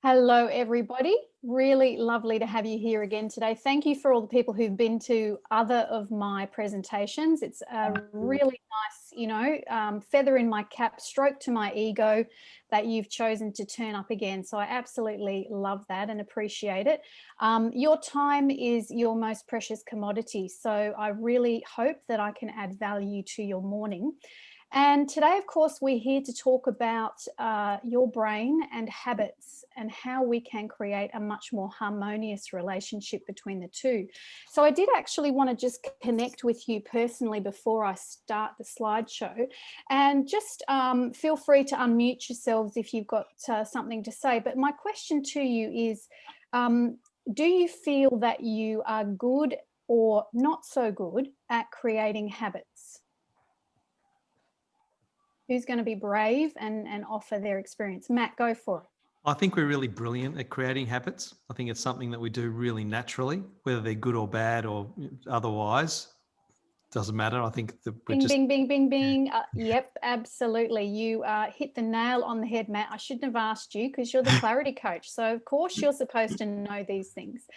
Hello, everybody. Really lovely to have you here again today. Thank you for all the people who've been to other of my presentations. It's a really nice, feather in my cap, stroke to my ego that you've chosen to turn up again. So I absolutely love that and appreciate it. Your time is your most precious commodity. So I really hope that I can add value to your morning. And today, of course, we're here to talk about your brain and habits and how we can create a much more harmonious relationship between the two. So I did actually want to just connect with you personally before I start the slideshow, and just feel free to unmute yourselves if you've got something to say. But my question to you is, do you feel that you are good or not so good at creating habits? Who's going to be brave and offer their experience? Matt, go for it. I think we're really brilliant at creating habits. I think it's something that we do really naturally, whether they're good or bad or otherwise. Doesn't matter. I think that we're Bing, just... bing, bing, bing, bing. Yep, absolutely. You hit the nail on the head, Matt. I shouldn't have asked you because you're the clarity coach. So, of course, you're supposed to know these things.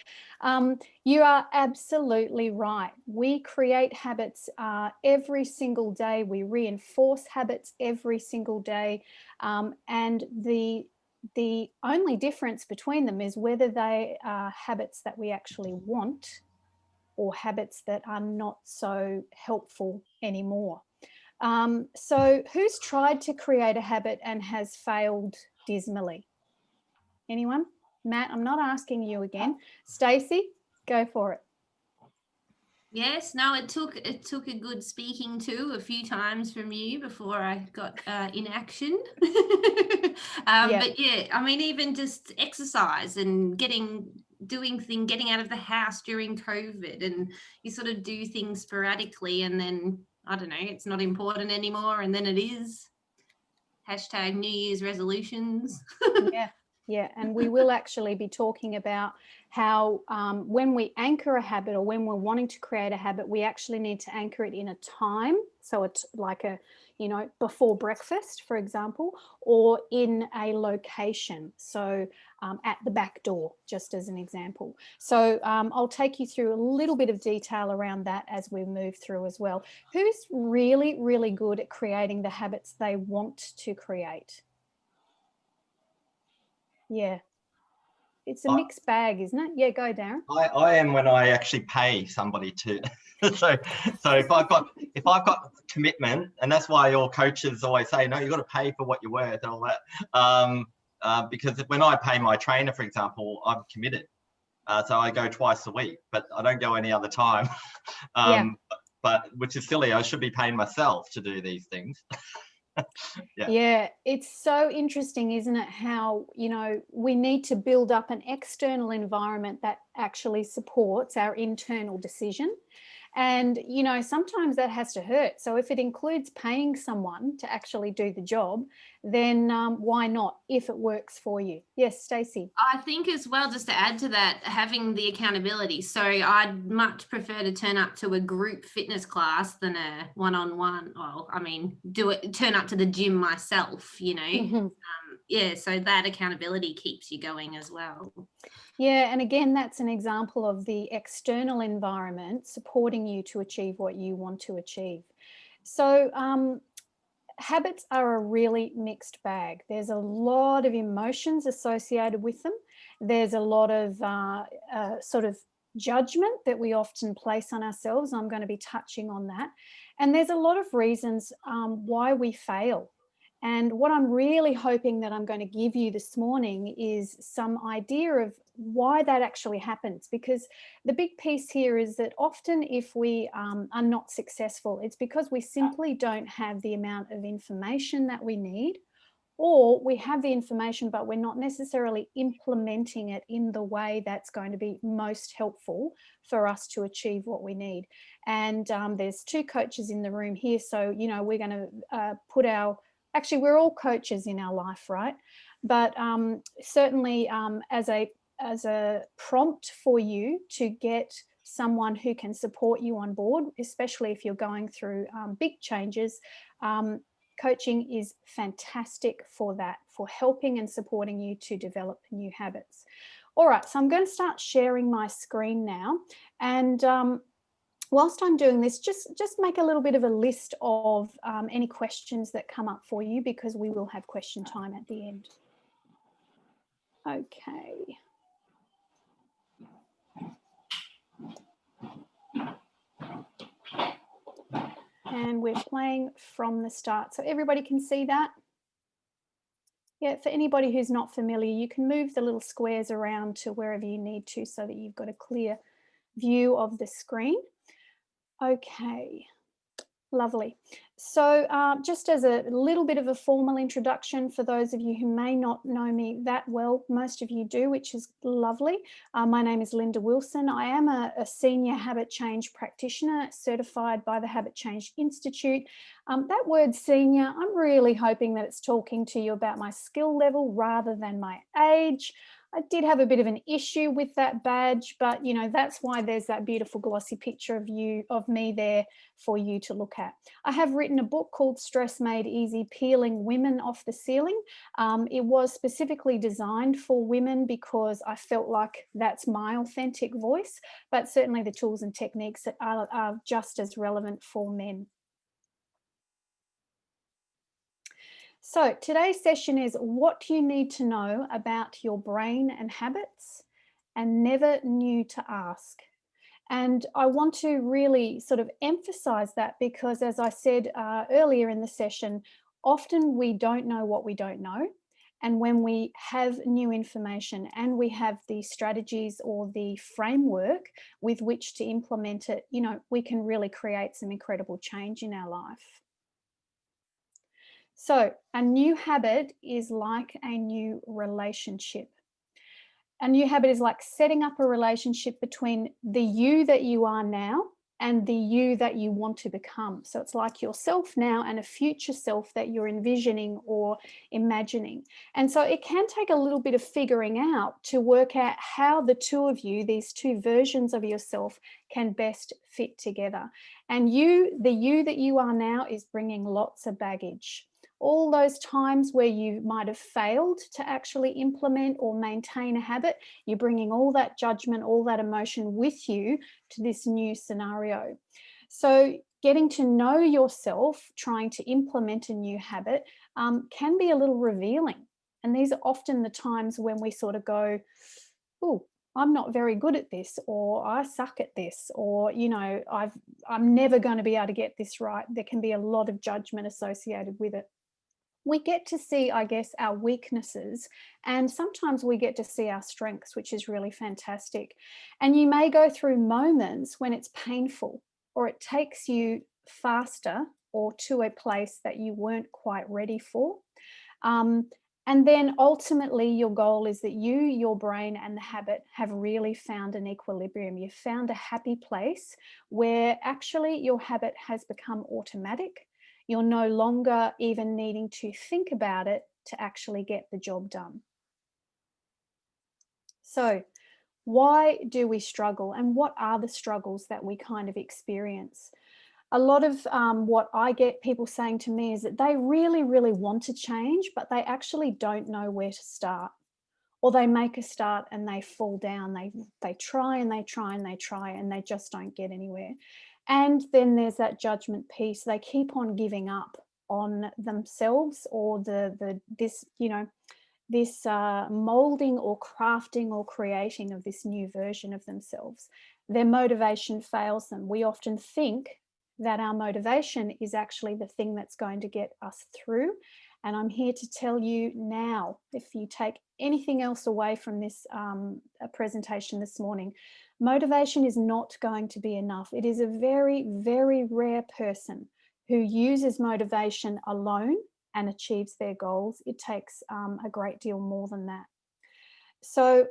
You are absolutely right. We create habits every single day. We reinforce habits every single day. And the only difference between them is whether they are habits that we actually want or habits that are not so helpful anymore. So who's tried to create a habit and has failed dismally? Anyone? Matt, I'm not asking you again. Stacey, go for it. Yes, no, it took a good speaking to a few times from you before I got in action. But yeah, I mean, even just exercise and getting out of the house during COVID, and you sort of do things sporadically, and then I don't know, it's not important anymore, and then it is. Hashtag New Year's resolutions. Yeah, and we will actually be talking about how when we anchor a habit or when we're wanting to create a habit, we actually need to anchor it in a time. So it's like before breakfast, for example, or in a location. So at the back door, just as an example. So I'll take you through a little bit of detail around that as we move through as well. Who's really, really good at creating the habits they want to create? Yeah, it's a mixed bag, isn't it? Yeah, go, Darren. I am when I actually pay somebody to. so if I've got commitment, and that's why your coaches always say, no, you've got to pay for what you're worth and all that. Because when I pay my trainer, for example, I'm committed. So I go twice a week, but I don't go any other time. But which is silly. I should be paying myself to do these things. Yeah, it's so interesting, isn't it, how we need to build up an external environment that actually supports our internal decision. And sometimes that has to hurt. So if it includes paying someone to actually do the job, then why not, if it works for you? Yes, Stacey. I think as well, just to add to that, having the accountability. So I'd much prefer to turn up to a group fitness class than a one-on-one. Well, I mean, turn up to the gym myself, Mm-hmm. So that accountability keeps you going as well. Yeah, and again, that's an example of the external environment supporting you to achieve what you want to achieve. So habits are a really mixed bag. There's a lot of emotions associated with them. There's a lot of sort of judgment that we often place on ourselves. I'm going to be touching on that. And there's a lot of reasons why we fail. And what I'm really hoping that I'm going to give you this morning is some idea of why that actually happens, because the big piece here is that often if we are not successful, it's because we simply don't have the amount of information that we need, or we have the information but we're not necessarily implementing it in the way that's going to be most helpful for us to achieve what we need. And there's two coaches in the room here, so we're going to put our... Actually, we're all coaches in our life, right? But certainly as a prompt for you to get someone who can support you on board, especially if you're going through big changes, Coaching is fantastic for that, for helping and supporting you to develop new habits. All right, so I'm going to start sharing my screen now. And whilst I'm doing this, just make a little bit of a list of any questions that come up for you, because we will have question time at the end. Okay. And we're playing from the start. So everybody can see that? Yeah, for anybody who's not familiar, you can move the little squares around to wherever you need to so that you've got a clear view of the screen. Okay, lovely. So just as a little bit of a formal introduction for those of you who may not know me that well, most of you do, which is lovely. My name is Linda Wilson. I am a senior habit change practitioner certified by the Habit Change Institute. That word senior, I'm really hoping that it's talking to you about my skill level rather than my age. I did have a bit of an issue with that badge, but you know, that's why there's that beautiful glossy picture of me there for you to look at. I have written a book called Stress Made Easy, Peeling Women Off the Ceiling. It was specifically designed for women because I felt like that's my authentic voice, but certainly the tools and techniques are just as relevant for men. So today's session is what you need to know about your brain and habits and never knew to ask. And I want to really sort of emphasize that because, as I said earlier in the session, often we don't know what we don't know. And when we have new information and we have the strategies or the framework with which to implement it, you know, we can really create some incredible change in our life. So a new habit is like a new relationship. A new habit is like setting up a relationship between the you that you are now and the you that you want to become. So it's like yourself now and a future self that you're envisioning or imagining. And so it can take a little bit of figuring out to work out how the two of you, these two versions of yourself, can best fit together. And the you that you are now is bringing lots of baggage. All those times where you might have failed to actually implement or maintain a habit, you're bringing all that judgment, all that emotion with you to this new scenario. So getting to know yourself, trying to implement a new habit can be a little revealing. And these are often the times when we sort of go, oh, I'm not very good at this, or I suck at this, or, you know, I'm never going to be able to get this right. There can be a lot of judgment associated with it. We get to see, I guess, our weaknesses, and sometimes we get to see our strengths, which is really fantastic. And you may go through moments when it's painful or it takes you faster or to a place that you weren't quite ready for. And then ultimately your goal is that you, your brain and the habit have really found an equilibrium. You've found a happy place where actually your habit has become automatic. You're no longer even needing to think about it to actually get the job done. So why do we struggle, and what are the struggles that we kind of experience? A lot of what I get people saying to me is that they really, really want to change, but they actually don't know where to start. Or they make a start and they fall down. They try and they try and they try and they just don't get anywhere. And then there's that judgment piece. They keep on giving up on themselves or this molding or crafting or creating of this new version of themselves. Their motivation fails them. We often think that our motivation is actually the thing that's going to get us through. And I'm here to tell you now, if you take anything else away from this presentation this morning, motivation is not going to be enough. It is a very, very rare person who uses motivation alone and achieves their goals. It takes a great deal more than that. So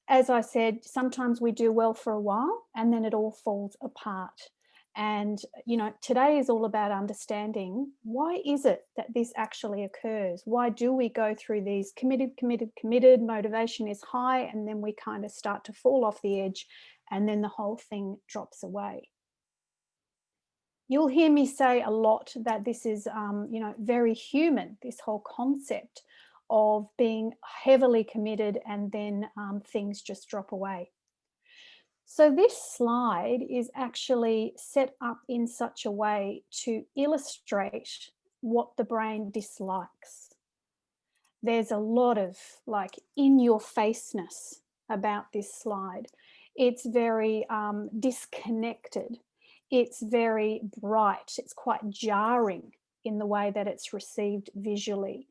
as I said, sometimes we do well for a while and then it all falls apart. And, you know, today is all about understanding, why is it that this actually occurs? Why do we go through these committed, motivation is high, and then we kind of start to fall off the edge and then the whole thing drops away? You'll hear me say a lot that this is, very human, this whole concept of being heavily committed and then things just drop away. So this slide is actually set up in such a way to illustrate what the brain dislikes. There's a lot of like in your faceness about this slide. It's very disconnected. It's very bright. It's quite jarring in the way that it's received visually.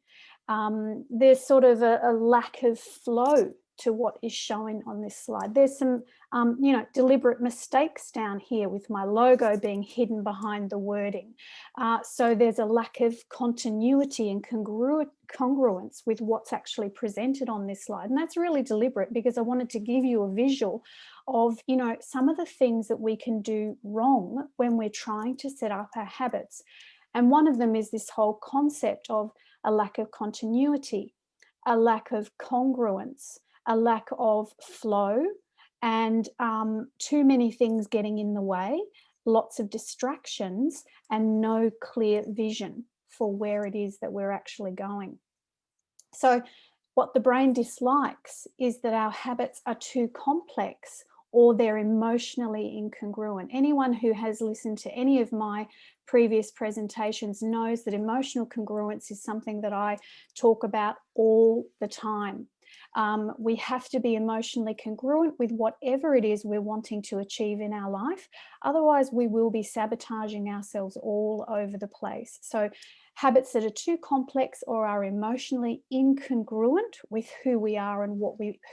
There's sort of a lack of flow to what is showing on this slide. There's some, deliberate mistakes down here with my logo being hidden behind the wording. So there's a lack of continuity and congruence with what's actually presented on this slide. And that's really deliberate because I wanted to give you a visual of, some of the things that we can do wrong when we're trying to set up our habits. And one of them is this whole concept of a lack of continuity, a lack of congruence, a lack of flow, and too many things getting in the way, lots of distractions, and no clear vision for where it is that we're actually going. So what the brain dislikes is that our habits are too complex or they're emotionally incongruent. Anyone who has listened to any of my previous presentations knows that emotional congruence is something that I talk about all the time. We have to be emotionally congruent with whatever it is we're wanting to achieve in our life. Otherwise, we will be sabotaging ourselves all over the place. So habits that are too complex or are emotionally incongruent with who we are and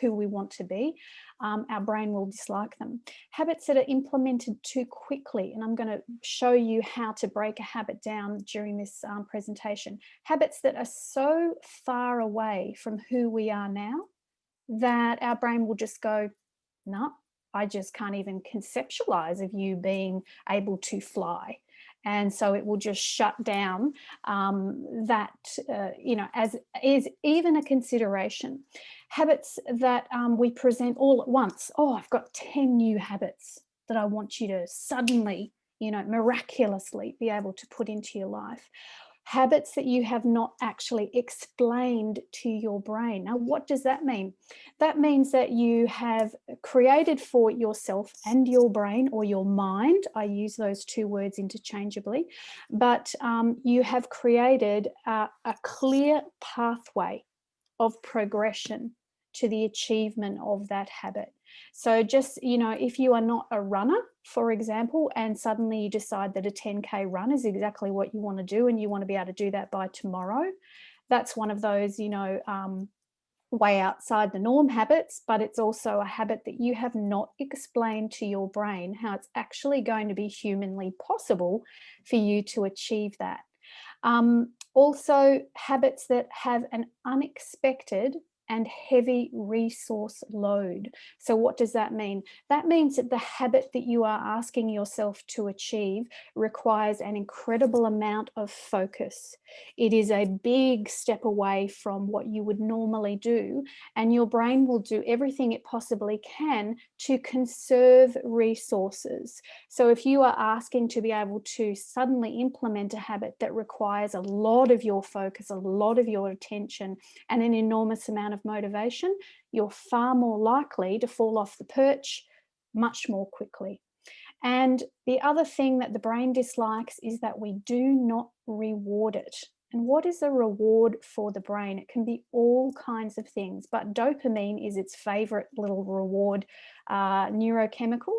who we want to be, our brain will dislike them. Habits that are implemented too quickly, and I'm going to show you how to break a habit down during this presentation. Habits that are so far away from who we are now that our brain will just go, no, I just can't even conceptualize of you being able to fly. And so it will just shut down that, as is even a consideration. Habits that we present all at once. Oh, I've got 10 new habits that I want you to suddenly, miraculously be able to put into your life. Habits that you have not actually explained to your brain. Now, what does that mean? That means that you have created for yourself and your brain or your mind, I use those two words interchangeably, but you have created a clear pathway of progression to the achievement of that habit. So just, if you are not a runner, for example, and suddenly you decide that a 10K run is exactly what you want to do and you want to be able to do that by tomorrow, that's one of those, way outside the norm habits, but it's also a habit that you have not explained to your brain how it's actually going to be humanly possible for you to achieve that. Also, habits that have an unexpected and heavy resource load. So what does that mean? That means that the habit that you are asking yourself to achieve requires an incredible amount of focus. It is a big step away from what you would normally do, and your brain will do everything it possibly can to conserve resources. So if you are asking to be able to suddenly implement a habit that requires a lot of your focus, a lot of your attention, and an enormous amount of motivation, you're far more likely to fall off the perch much more quickly. And the other thing that the brain dislikes is that we do not reward it. And what is a reward for the brain? It can be all kinds of things, but dopamine is its favorite little reward neurochemical.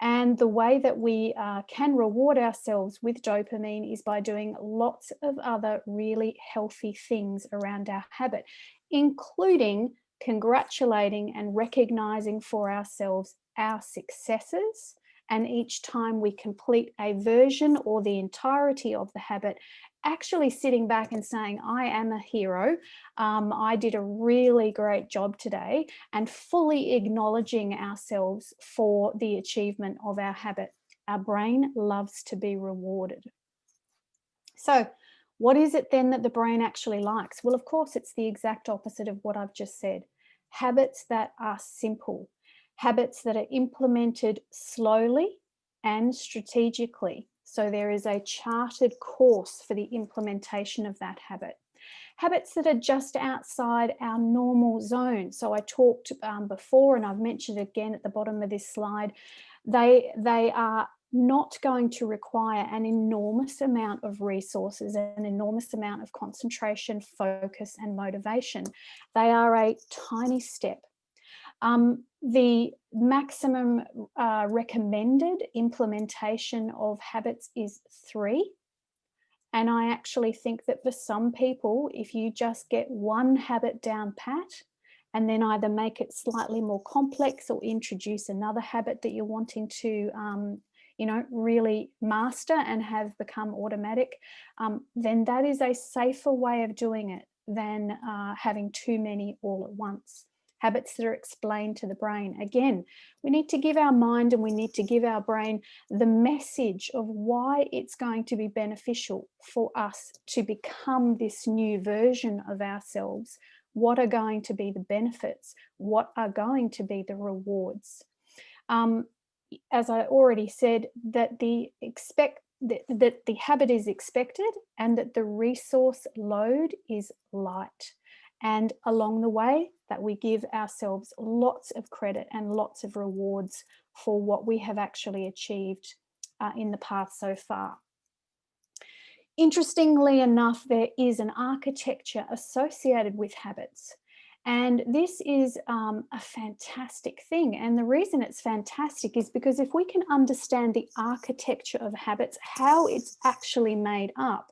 And the way that we can reward ourselves with dopamine is by doing lots of other really healthy things around our habit, including congratulating and recognizing for ourselves our successes. And each time we complete a version or the entirety of the habit, actually sitting back and saying, I am a hero, I did a really great job today, and fully acknowledging ourselves for the achievement of our habit. Our brain loves to be rewarded. So what is it then that the brain actually likes? Well, of course, it's the exact opposite of what I've just said. Habits that are simple, habits that are implemented slowly and strategically. So there is a charted course for the implementation of that habit. Habits that are just outside our normal zone. So I talked before, and I've mentioned again at the bottom of this slide, they are not going to require an enormous amount of resources, an enormous amount of concentration, focus, and motivation. They are a tiny step. The maximum recommended implementation of habits is 3. And I actually think that for some people, if you just get one habit down pat, and then either make it slightly more complex or introduce another habit that you're wanting to really master and have become automatic, then that is a safer way of doing it than having too many all at once. Habits that are explained to the brain. Again, we need to give our mind and we need to give our brain the message of why it's going to be beneficial for us to become this new version of ourselves. What are going to be the benefits? What are going to be the rewards? As I already said, that the habit is expected and that the resource load is light. And along the way, that we give ourselves lots of credit and lots of rewards for what we have actually achieved in the path so far. Interestingly enough, there is an architecture associated with habits. And this is a fantastic thing. And the reason it's fantastic is because if we can understand the architecture of habits, how it's actually made up,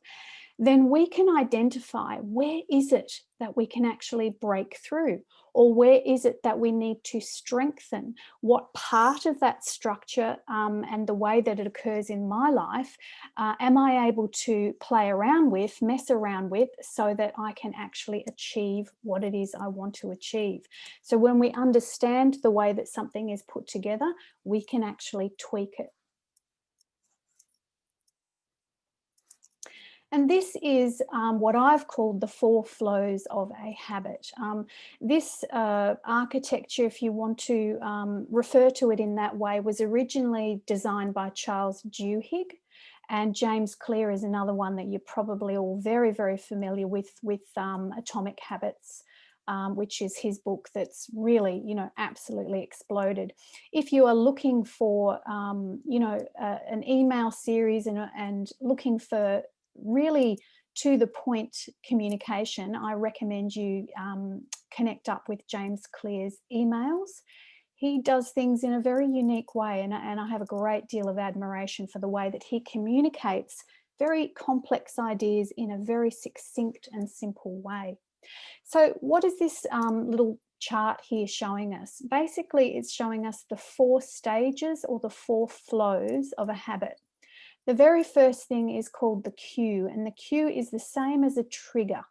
then we can identify where is it that we can actually break through, or where is it that we need to strengthen, what part of that structure and the way that it occurs in my life am I able to play around with, mess around with, so that I can actually achieve what it is I want to achieve. So when we understand the way that something is put together, we can actually tweak it. And this is what I've called the 4 flows of a habit. This architecture, if you want to refer to it in that way, was originally designed by Charles Duhigg, and James Clear is another one that you're probably all very, very familiar with Atomic Habits, which is his book that's really, absolutely exploded. If you are looking for, an email series and looking for really to the point communication, I recommend you connect up with James Clear's emails. He does things in a very unique way, and I have a great deal of admiration for the way that he communicates very complex ideas in a very succinct and simple way. So what is this little chart here showing us? Basically, it's showing us the 4 stages or the 4 flows of a habit. The very first thing is called the cue, and the cue is the same as a trigger.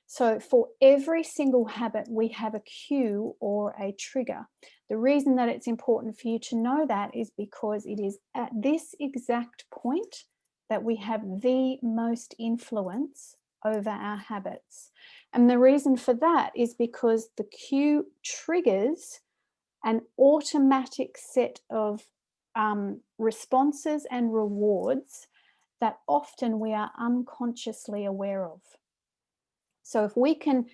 So for every single habit, we have a cue or a trigger. The reason that it's important for you to know that is because it is at this exact point that we have the most influence over our habits. And the reason for that is because the cue triggers an automatic set of responses and rewards that often we are unconsciously aware of. So if we can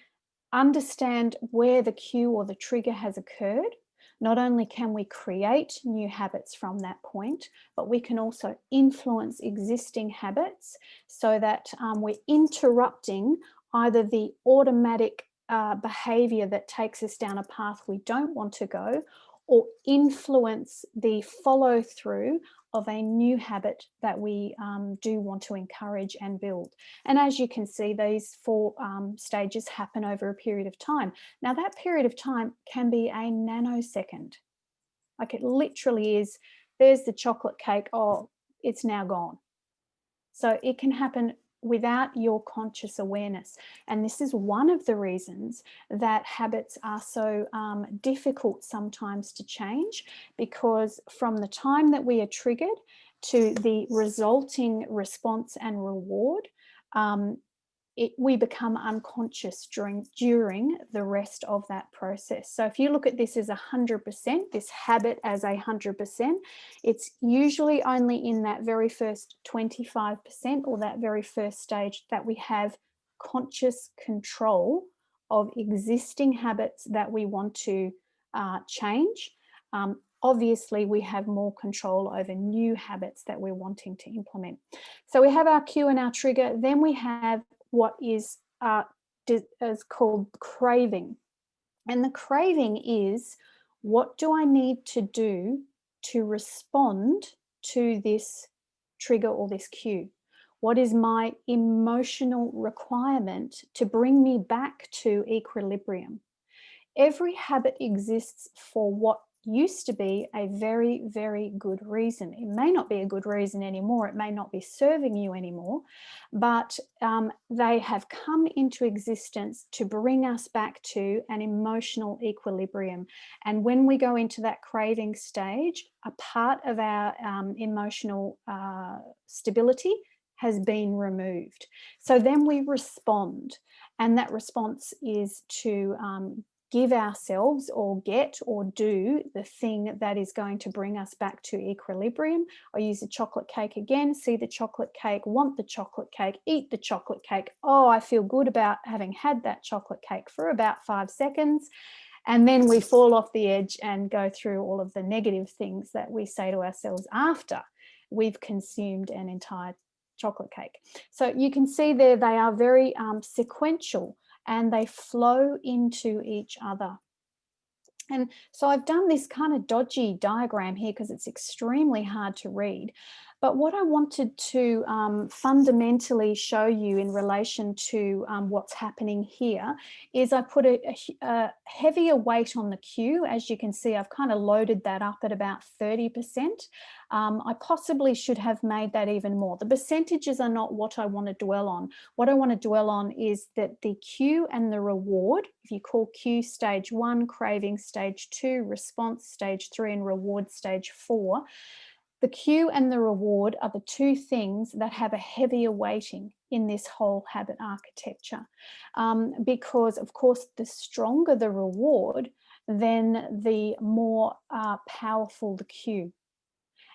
understand where the cue or the trigger has occurred, not only can we create new habits from that point, but we can also influence existing habits so that we're interrupting either the automatic behavior that takes us down a path we don't want to go, or influence the follow through of a new habit that we do want to encourage and build. And as you can see, these 4 stages happen over a period of time. Now that period of time can be a nanosecond. Like it literally is, there's the chocolate cake, oh, it's now gone. So it can happen without your conscious awareness. And this is one of the reasons that habits are so difficult sometimes to change, because from the time that we are triggered to the resulting response and reward, we become unconscious during the rest of that process. So if you look at this as 100%, this habit as 100%, it's usually only in that very first 25% or that very first stage that we have conscious control of existing habits that we want to change. Obviously, we have more control over new habits that we're wanting to implement. So we have our cue and our trigger. Then we have what is called craving. And the craving is, what do I need to do to respond to this trigger or this cue? What is my emotional requirement to bring me back to equilibrium? Every habit exists for what used to be a very, very good reason. It may not be a good reason anymore. It may not be serving you anymore, but they have come into existence to bring us back to an emotional equilibrium. And when we go into that craving stage, a part of our emotional stability has been removed. So then we respond, and that response is to give ourselves or get or do the thing that is going to bring us back to equilibrium. I use the chocolate cake again. See the chocolate cake, want the chocolate cake, eat the chocolate cake. Oh, I feel good about having had that chocolate cake for about 5 seconds. And then we fall off the edge and go through all of the negative things that we say to ourselves after we've consumed an entire chocolate cake. So you can see there they are very sequential, and they flow into each other. And so I've done this kind of dodgy diagram here because it's extremely hard to read. But what I wanted to fundamentally show you in relation to what's happening here is I put a heavier weight on the cue. As you can see, I've kind of loaded that up at about 30%. I possibly should have made that even more. The percentages are not what I want to dwell on. What I want to dwell on is that the cue and the reward, if you call cue stage 1, craving stage 2, response stage 3, and reward stage 4, the cue and the reward are the two things that have a heavier weighting in this whole habit architecture. Because, of course, the stronger the reward, then the more powerful the cue.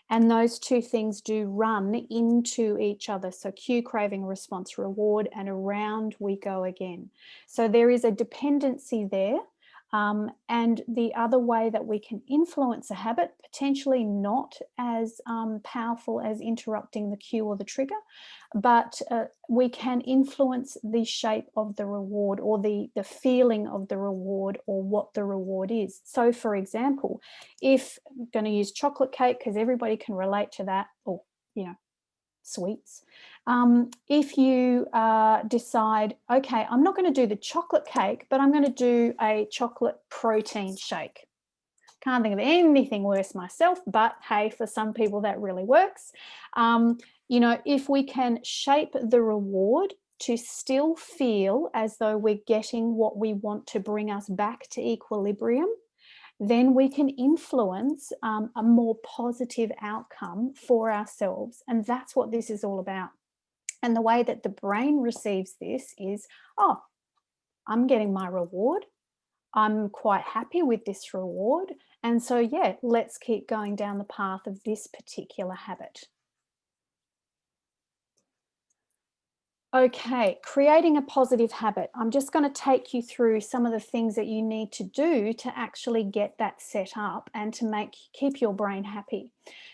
And those two things do run into each other. So cue, craving, response, reward, and around we go again. So there is a dependency there. And the other way that we can influence a habit, potentially not as powerful as interrupting the cue or the trigger, but we can influence the shape of the reward, or the feeling of the reward, or what the reward is. So for example, if I'm going to use chocolate cake because everybody can relate to that, or, you know, sweets. If you decide, okay, I'm not going to do the chocolate cake, but I'm going to do a chocolate protein shake. Can't think of anything worse myself, but hey, for some people that really works. You know, if we can shape the reward to still feel as though we're getting what we want to bring us back to equilibrium, then we can influence a more positive outcome for ourselves. And that's what this is all about. And the way that the brain receives this is, oh, I'm getting my reward. I'm quite happy with this reward. And so, yeah, let's keep going down the path of this particular habit. Okay, creating a positive habit. I'm just going to take you through some of the things that you need to do to actually get that set up and to keep your brain happy.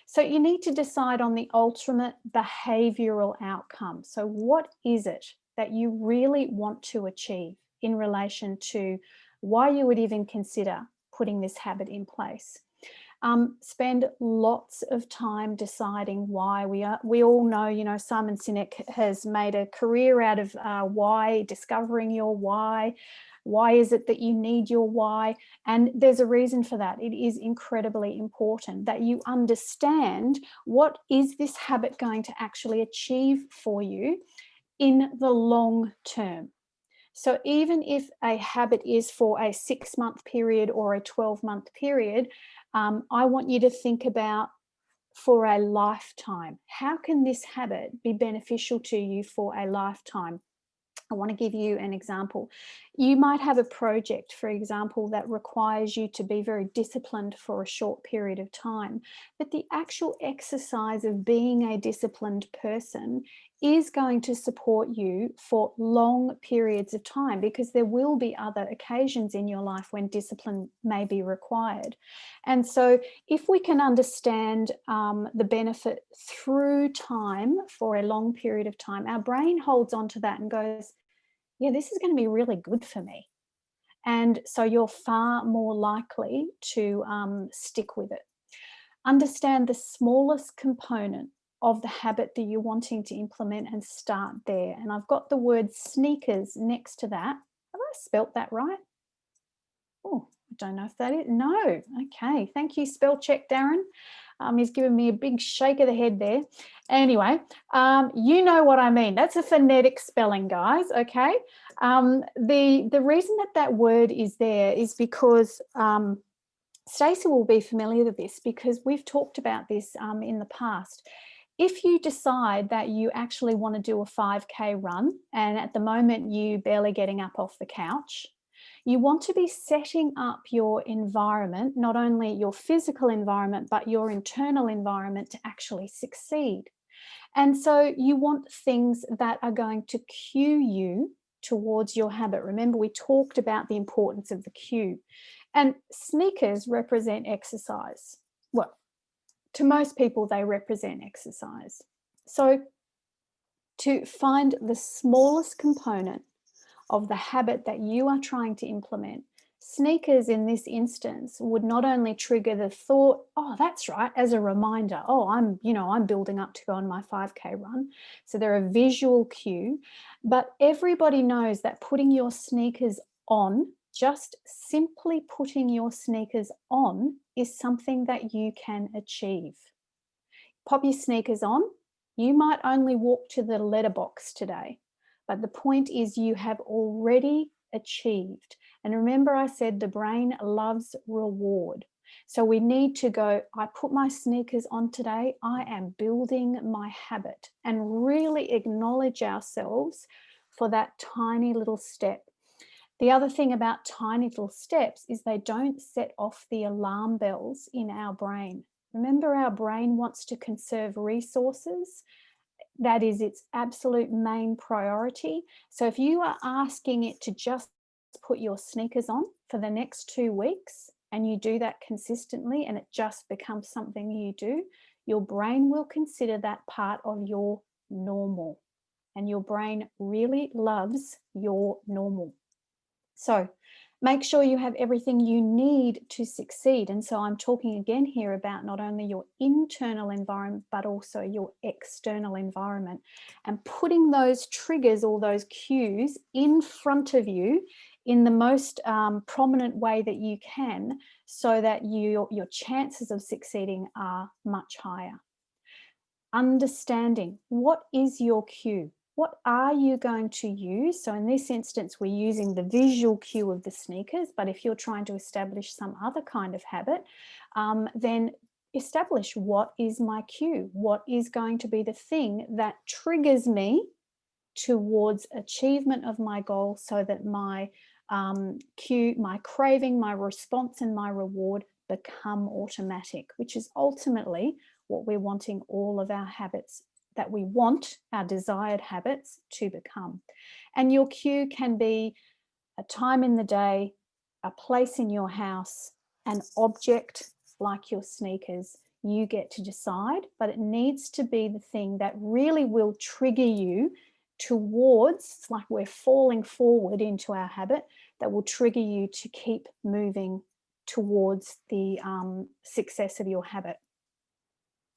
So you need to decide on the ultimate behavioral outcome. So what is it that you really want to achieve in relation to why you would even consider putting this habit in place? Spend lots of time deciding why. We all know, you know, Simon Sinek has made a career out of why, discovering your why. Why is it that you need your why? And there's a reason for that. It is incredibly important that you understand what is this habit going to actually achieve for you in the long term. So even if a habit is for a 6-month period or a 12-month period, I want you to think about for a lifetime. How can this habit be beneficial to you for a lifetime? I want to give you an example. You might have a project, for example, that requires you to be very disciplined for a short period of time, but the actual exercise of being a disciplined person is going to support you for long periods of time, because there will be other occasions in your life when discipline may be required. And so if we can understand the benefit through time for a long period of time, our brain holds on to that and goes, yeah, this is going to be really good for me. And so you're far more likely to stick with it. Understand the smallest component of the habit that you're wanting to implement and start there. And I've got the word sneakers next to that. Have I spelt that right? Oh, I don't know if that is. No. Okay. Thank you, spell check, Darren. He's given me a big shake of the head there. Anyway, you know what I mean. That's a phonetic spelling, guys. Okay. The reason that word is there is because Stacey will be familiar with this, because we've talked about this in the past. If you decide that you actually want to do a 5K run, and at the moment you barely getting up off the couch, you want to be setting up your environment, not only your physical environment, but your internal environment to actually succeed. And so you want things that are going to cue you towards your habit. Remember, we talked about the importance of the cue. And sneakers represent exercise. Well, to most people, they represent exercise. So to find the smallest component of the habit that you are trying to implement, sneakers in this instance would not only trigger the thought, oh, that's right, as a reminder, oh, I'm building up to go on my 5K run. So they're a visual cue, but everybody knows that putting your sneakers on, just simply putting your sneakers on, is something that you can achieve. Pop your sneakers on. You might only walk to the letterbox today, but the point is you have already achieved. And remember, I said the brain loves reward. So we need to go, I put my sneakers on today, I am building my habit, and really acknowledge ourselves for that tiny little step. The other thing about tiny little steps is they don't set off the alarm bells in our brain. Remember, our brain wants to conserve resources. That is its absolute main priority. So if you are asking it to just put your sneakers on for the next 2 weeks, and you do that consistently, and it just becomes something you do, your brain will consider that part of your normal. And your brain really loves your normal. So make sure you have everything you need to succeed. And so I'm talking again here about not only your internal environment, but also your external environment, and putting those triggers or those cues in front of you in the most prominent way that you can, so that your chances of succeeding are much higher. Understanding, what is your cue? What are you going to use? So in this instance, we're using the visual cue of the sneakers, but if you're trying to establish some other kind of habit, then establish, what is my cue? What is going to be the thing that triggers me towards achievement of my goal, so that my cue, my craving, my response, and my reward become automatic, which is ultimately what we're wanting all of our habits that we want, our desired habits, to become. And your cue can be a time in the day, a place in your house, an object like your sneakers. You get to decide, but it needs to be the thing that really will trigger you towards, it's like we're falling forward into our habit, that will trigger you to keep moving towards the success of your habit.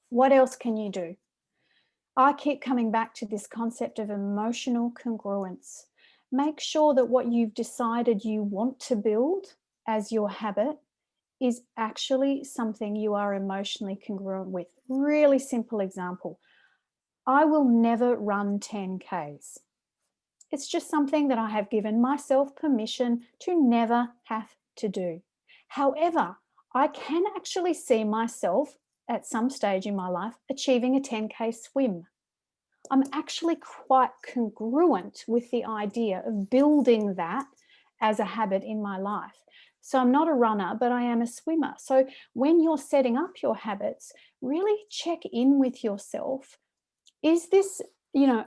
What else can you do? I keep coming back to this concept of emotional congruence. Make sure that what you've decided you want to build as your habit is actually something you are emotionally congruent with. Really simple example. I will never run 10Ks. It's just something that I have given myself permission to never have to do. However, I can actually see myself at some stage in my life achieving a 10K swim. I'm actually quite congruent with the idea of building that as a habit in my life. So I'm not a runner, but I am a swimmer. So when you're setting up your habits, really check in with yourself. Is this,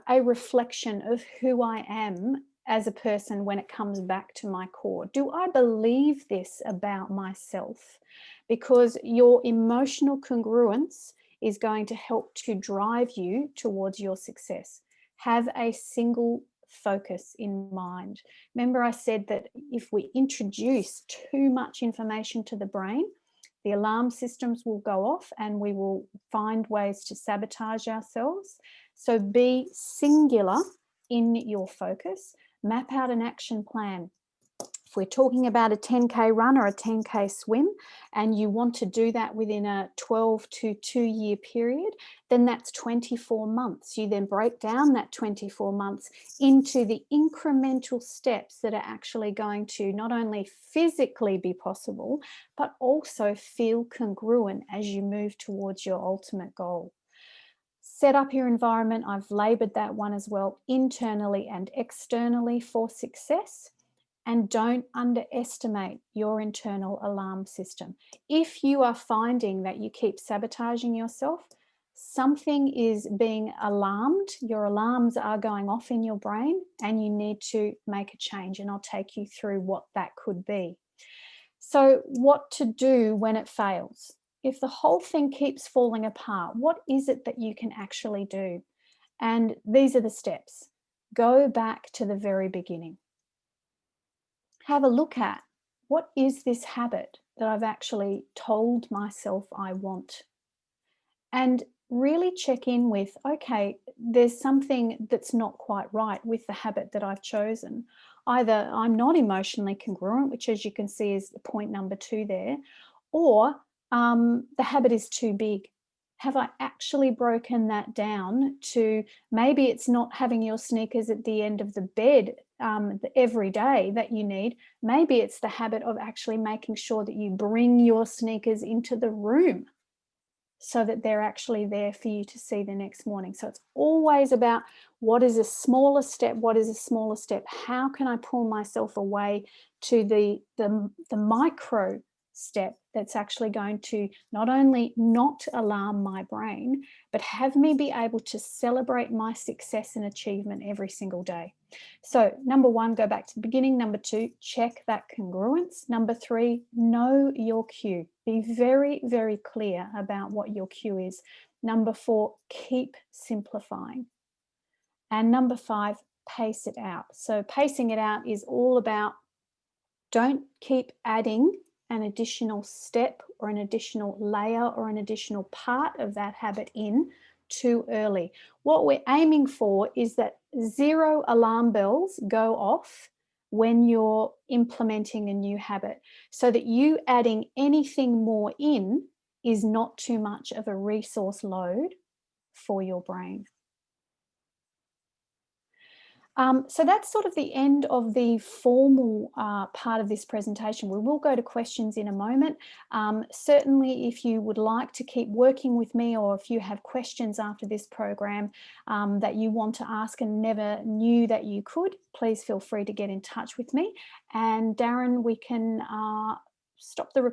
a reflection of who I am as a person when it comes back to my core? Do I believe this about myself? Because your emotional congruence is going to help to drive you towards your success. Have a single focus in mind. Remember, I said that if we introduce too much information to the brain, the alarm systems will go off and we will find ways to sabotage ourselves. So be singular in your focus. Map out an action plan. If we're talking about a 10K run or a 10K swim, and you want to do that within a 12 to 2-year period, then that's 24 months. You then break down that 24 months into the incremental steps that are actually going to not only physically be possible, but also feel congruent as you move towards your ultimate goal. Set up your environment. I've labored that one as well, internally and externally for success. And don't underestimate your internal alarm system. If you are finding that you keep sabotaging yourself, something is being alarmed, your alarms are going off in your brain, and you need to make a change. And I'll take you through what that could be. So what to do when it fails? If the whole thing keeps falling apart, what is it that you can actually do? And these are the steps. Go back to the very beginning. Have a look at, what is this habit that I've actually told myself I want? And really check in with, okay, there's something that's not quite right with the habit that I've chosen. Either I'm not emotionally congruent, which as you can see is point number 2 there, or the habit is too big. Have I actually broken that down to, maybe it's not having your sneakers at the end of the bed every day that you need. Maybe it's the habit of actually making sure that you bring your sneakers into the room so that they're actually there for you to see the next morning. So it's always about, what is a smaller step? What is a smaller step? How can I pull myself away to the micro step that's actually going to not only not alarm my brain, but have me be able to celebrate my success and achievement every single day. So number 1, go back to the beginning. Number 2, check that congruence. Number 3, know your cue. Be very, very clear about what your cue is. Number 4, keep simplifying. And number 5, pace it out. So pacing it out is all about, don't keep adding an additional step or an additional layer or an additional part of that habit in too early. What we're aiming for is that 0 alarm bells go off when you're implementing a new habit, so that you adding anything more in is not too much of a resource load for your brain. So that's sort of the end of the formal part of this presentation. We will go to questions in a moment. Certainly, if you would like to keep working with me, or if you have questions after this program that you want to ask and never knew that you could, please feel free to get in touch with me. And Darren, we can stop the recording.